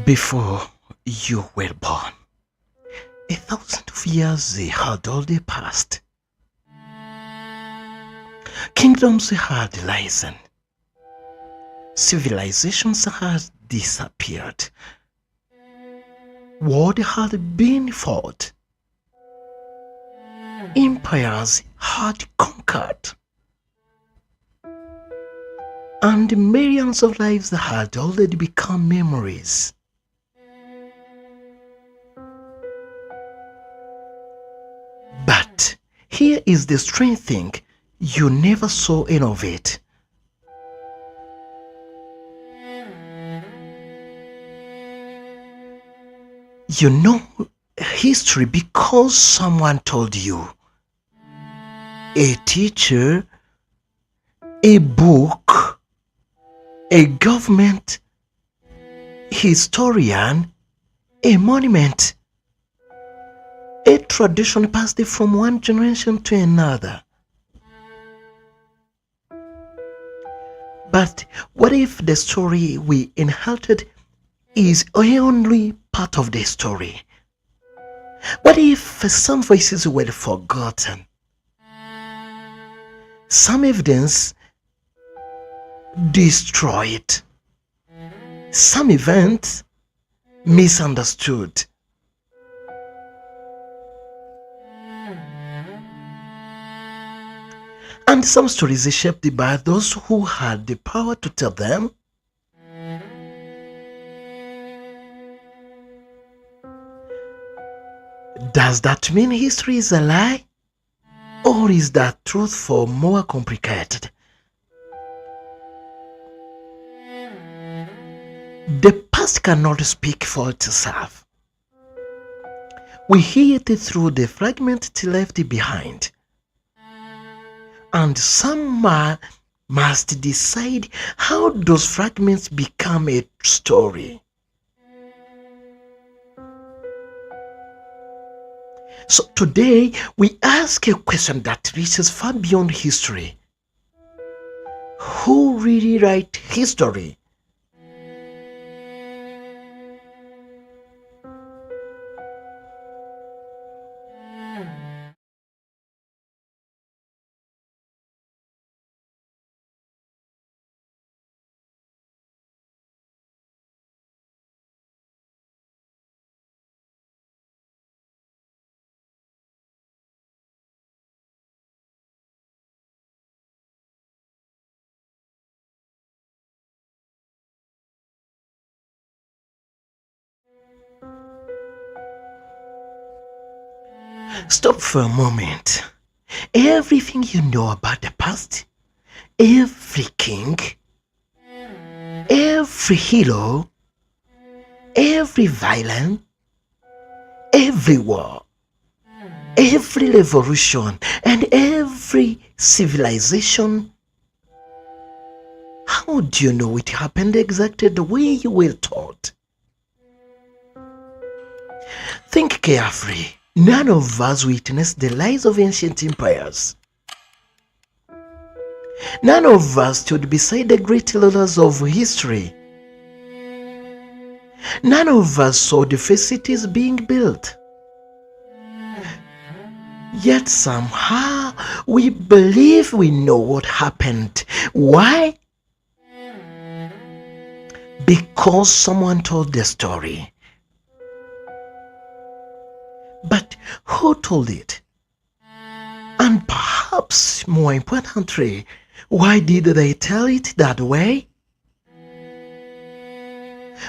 Before you were born, 1,000 years had already passed. Kingdoms had risen. Civilizations had disappeared. War had been fought. Empires had conquered. And millions of lives had already become memories. But here is the strange thing, you never saw any of it. You know history because someone told you. A teacher, a book, a government, historian, a monument, a tradition passed from one generation to another. But what if the story we inherited is only part of the story? What if some voices were forgotten? Some evidence destroyed? Some events misunderstood? And some stories are shaped by those who had the power to tell them. Does that mean history is a lie? Or is that truth for more complicated? The past cannot speak for itself. We hear it through the fragments left behind. And someone must decide how those fragments become a story. So today we ask a question that reaches far beyond history. Who really writes history? Stop for a moment. Everything you know about the past, every king, every hero, every villain, every war, every revolution, and every civilization, how do you know it happened exactly the way you were taught? Think carefully. None of us witnessed the lies of ancient empires. None of us stood beside the great rulers of history. None of us saw the first cities being built. Yet somehow we believe we know what happened. Why? Because someone told the story. But who told it? And perhaps more importantly, why did they tell it that way?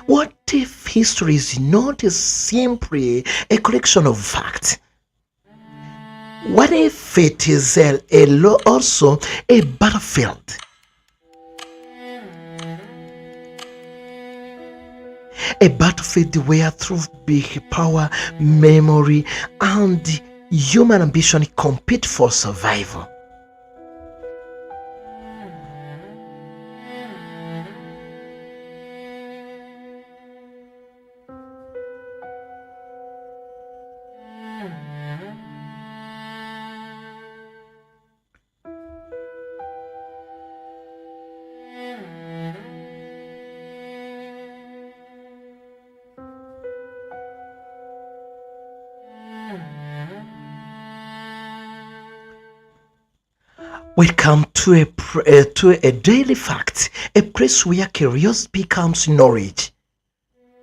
What if history is not simply a collection of facts? What if it is also a battlefield? A battlefield where truth, big power, memory, and human ambition compete for survival. Welcome to a daily fact, a place where curiosity becomes knowledge,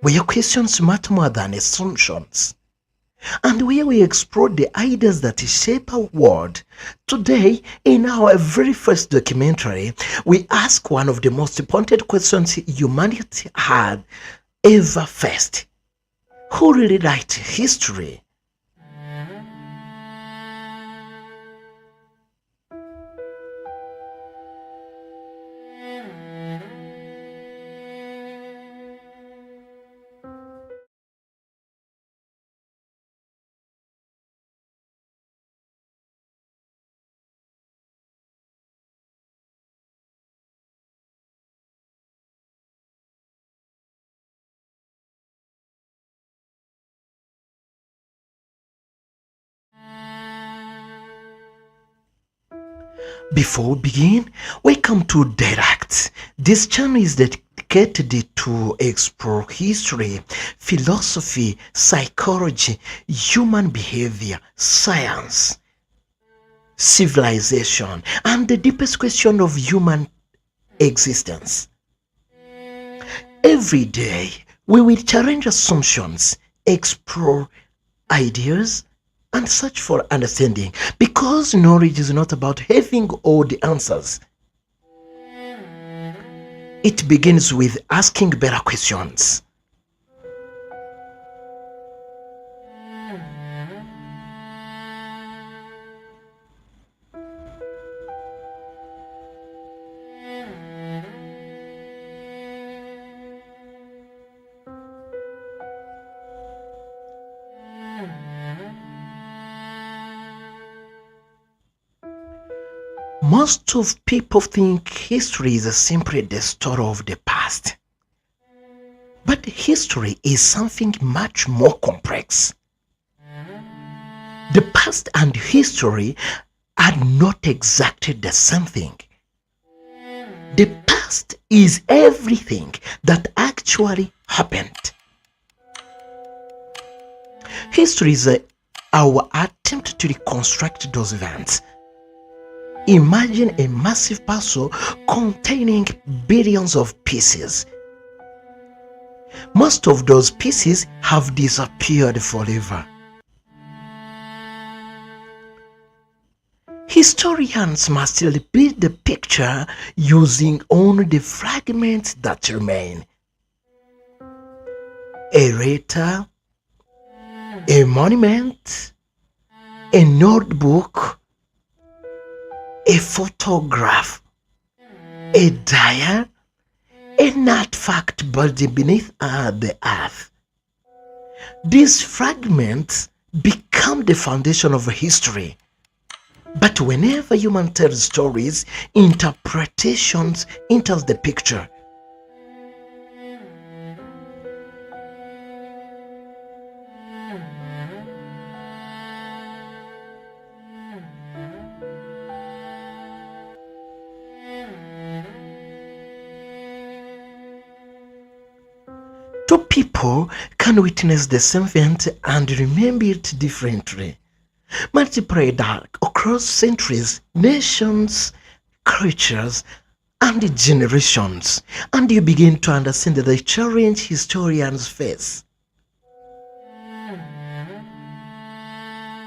where questions matter more than assumptions, and where we explore the ideas that shape our world. Today, in our very first documentary, we ask one of the most important questions humanity had ever faced: who really writes history? Before we begin, welcome to Direct. This channel is dedicated to explore history, philosophy, psychology, human behavior, science, civilization, and the deepest question of human existence. Every day, we will challenge assumptions, explore ideas, and search for understanding, because knowledge is not about having all the answers. It begins with asking better questions. Most of people think history is simply the story of the past. But history is something much more complex. The past and history are not exactly the same thing. The past is everything that actually happened. History is our attempt to reconstruct those events. Imagine a massive puzzle containing billions of pieces. Most of those pieces have disappeared forever. Historians must still build the picture using only the fragments that remain. A letter, a monument, a notebook, a photograph, a diary, an artifact buried beneath the earth. These fragments become the foundation of history. But whenever human tells stories, interpretations enters the picture. Two people can witness the same event and remember it differently. Multiply that across centuries, nations, cultures, and generations, and you begin to understand the challenge historians face.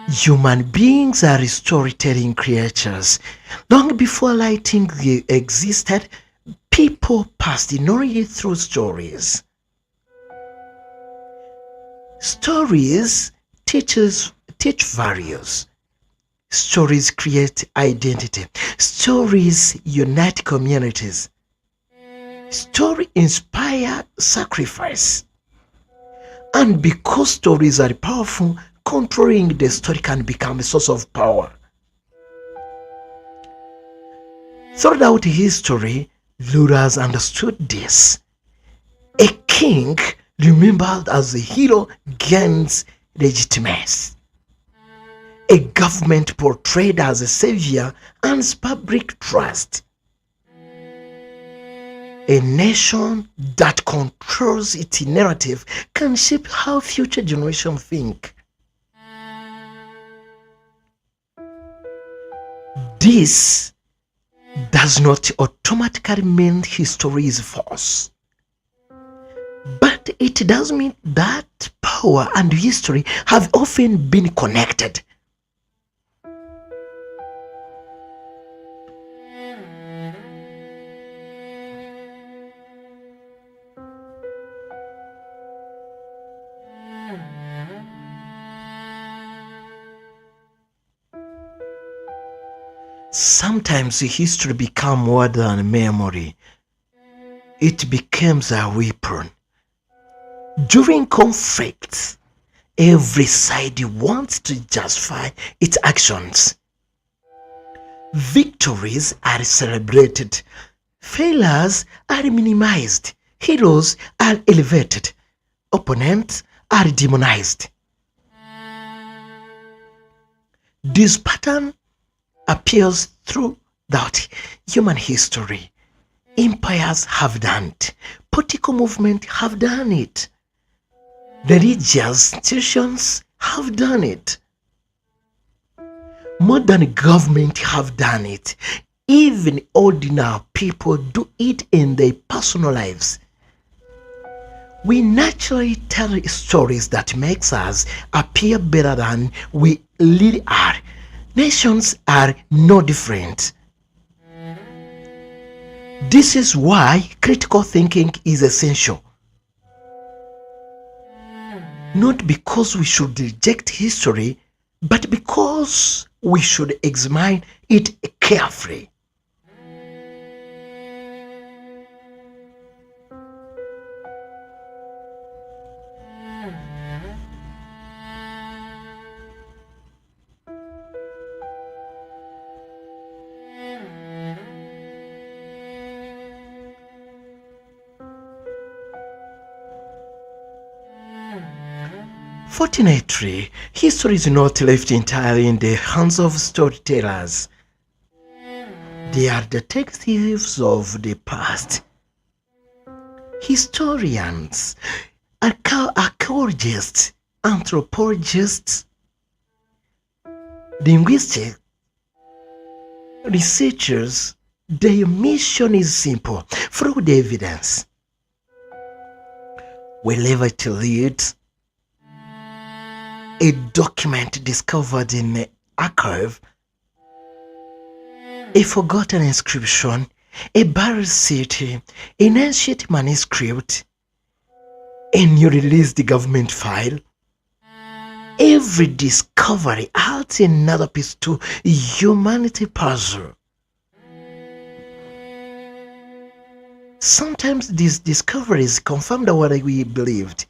Human beings are storytelling creatures. Long before writing existed, people passed knowledge through stories. Stories teach values. Stories create identity. Stories unite communities. Stories inspire sacrifice. And because stories are powerful, controlling the story can become a source of power. Throughout history, rulers understood this. A king remembered as a hero gains legitimacy. A government portrayed as a savior earns public trust. A nation that controls its narrative can shape how future generations think. This does not automatically mean history is false. But it does mean that power and history have often been connected. Sometimes history becomes more than memory. It becomes a weapon. During conflicts, every side wants to justify its actions. Victories are celebrated, failures are minimized, heroes are elevated, opponents are demonized. This pattern appears throughout human history. Empires have done it. Political movements have done it. Religious institutions have done it. Modern government have done it. Even ordinary people do it in their personal lives. We naturally tell stories that makes us appear better than we really are. Nations are no different. This is why critical thinking is essential. Not because we should reject history, but because we should examine it carefully. Fortunately, history is not left entirely in the hands of storytellers. They are detectives of the past. Historians, archaeologists, anthropologists, linguistics, researchers, their mission is simple: follow the evidence. Wherever it leads, a document discovered in an archive, a forgotten inscription, a buried city, an ancient manuscript, a new released government file. Every discovery adds another piece to humanity puzzle. Sometimes these discoveries confirm what we believed.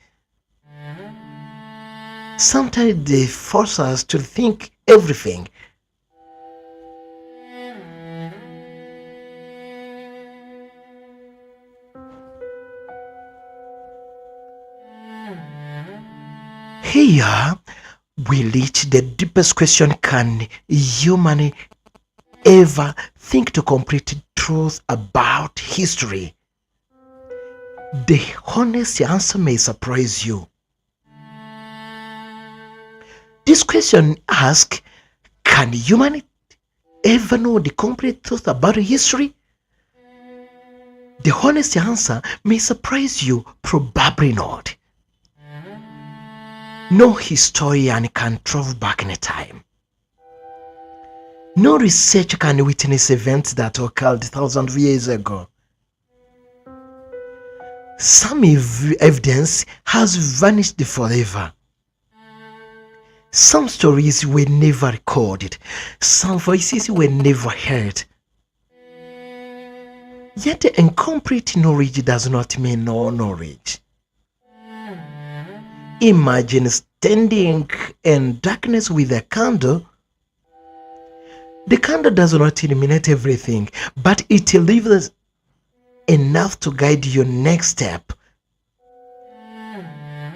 Sometimes they force us to think everything. Here we reach the deepest question: can humanity ever think to complete truth about history? The honest answer may surprise you. This question asks, can humanity ever know the complete truth about history? The honest answer may surprise you, probably not. No historian can travel back in time. No researcher can witness events that occurred thousands of years ago. Some evidence has vanished forever. Some stories were never recorded. Some voices were never heard. Yet incomplete knowledge does not mean no knowledge. Imagine standing in darkness with a candle. The candle does not illuminate everything, but it leaves enough to guide your next step.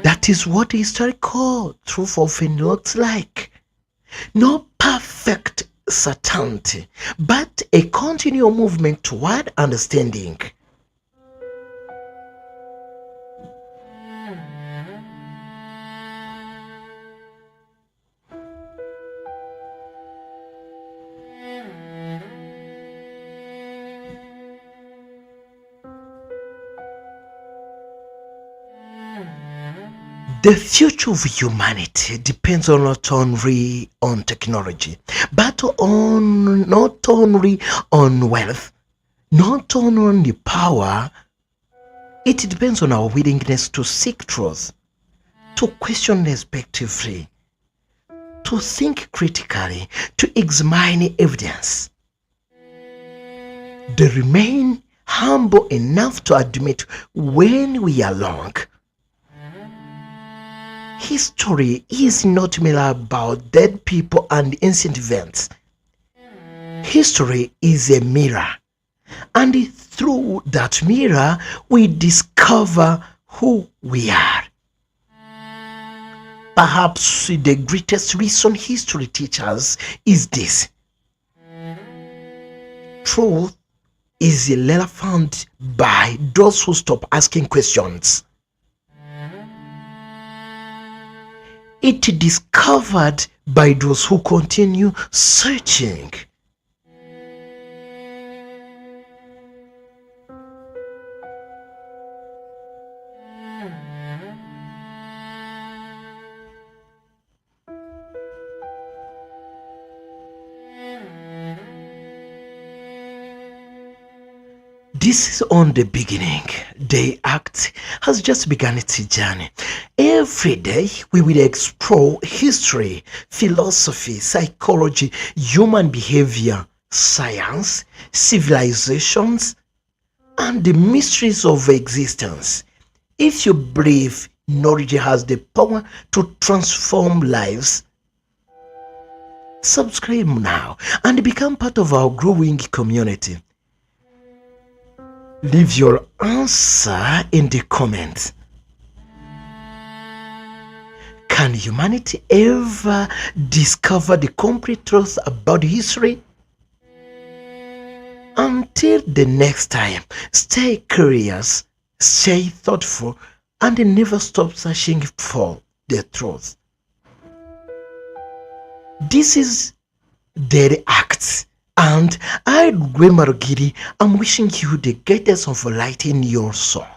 That is what historical truth often looks like. No perfect certainty, but a continual movement toward understanding. The future of humanity depends on not only on technology, but on not only on wealth, not only on the power. It depends on our willingness to seek truth, to question respectively, to think critically, to examine evidence. They remain humble enough to admit when we are wrong. History is not merely about dead people and ancient events. History is a mirror, and through that mirror, we discover who we are. Perhaps the greatest lesson history teaches is this: truth is irrelevant by those who stop asking questions. It is discovered by those who continue searching. This is on the beginning. The act has just begun its journey. Every day we will explore history, philosophy, psychology, human behavior, science, civilizations, and the mysteries of existence. If you believe knowledge has the power to transform lives, subscribe now and become part of our growing community. Leave your answer in the comments. Can humanity ever discover the complete truth about history? Until the next time, stay curious, stay thoughtful, and never stop searching for the truth. This is Daily Acts, and I, Gwe Marugiri, am wishing you the greatest of light in your soul.